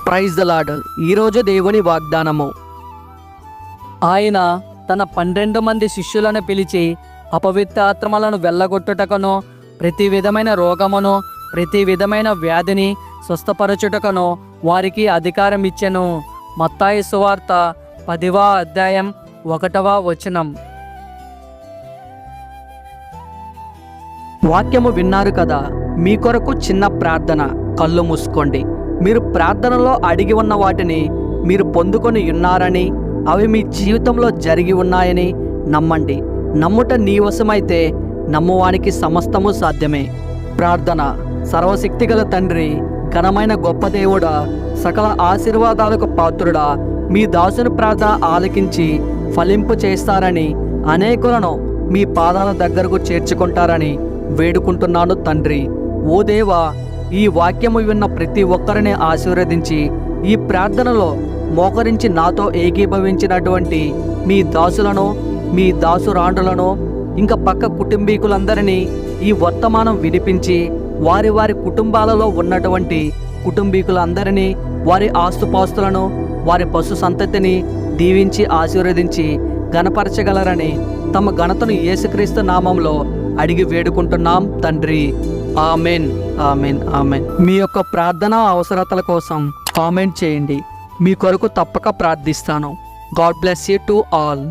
Praise the lord. ఈరోజు దేవుని వాగ్దానము. ఆయన తన 12 మంది శిష్యులను పిలిచి అపవిత్రాత్మలను వెళ్ళగొట్టుటకును, ప్రతి విధమైన రోగమును, ప్రతి విధమైన వ్యాధిని స్వస్థపరచుటకును వారికి అధికారం ఇచ్చెను. మత్తాయి సువార్త 10వ అధ్యాయం 1వ వచనం. వాక్యము విన్నారు కదా. మీ కొరకు చిన్న ప్రార్థన. కళ్ళు మూసుకోండి. మీరు ప్రార్థనలో అడిగి ఉన్న వాటిని మీరు పొందుకొని ఉన్నారని, అవి మీ జీవితంలో జరిగి ఉన్నాయని నమ్మండి. నమ్ముట నీ వశమైతే నమ్మువానికి సమస్తము సాధ్యమే. ప్రార్థన. సర్వశక్తిగల తండ్రి, ఘనమైన గొప్ప దేవుడా, సకల ఆశీర్వాదాలకు పాత్రుడా, మీ దాసుని ప్రార్థన ఆలకించి ఫలింపు చేస్తారని, అనేకులను మీ పాదాల దగ్గరకు చేర్చుకుంటారని వేడుకుంటున్నాను తండ్రి. ఓ దేవా, ఈ వాక్యము విన్న ప్రతి ఒక్కరిని ఆశీర్వదించి, ఈ ప్రార్థనలో మోకరించి నాతో ఏకీభవించినటువంటి మీ దాసులను, మీ దాసురాండ్రులను, ఇంకా పక్క కుటుంబీకులందరినీ ఈ వర్తమానం వినిపించి, వారి వారి కుటుంబాలలో ఉన్నటువంటి కుటుంబీకులందరినీ, వారి ఆస్తుపాస్తులను, వారి పశు సంతతిని దీవించి ఆశీర్వదించి ఘనపరచగలరని తమ ఘనతను యేసుక్రీస్తు నామంలో అడిగి వేడుకుంటున్నాం తండ్రి. Amen, amen, amen. మీ యొక్క ప్రార్థనా అవసరతల కోసం కామెంట్ చేయండి. మీ కొరకు తప్పక ప్రార్థిస్తాను. God bless you to all.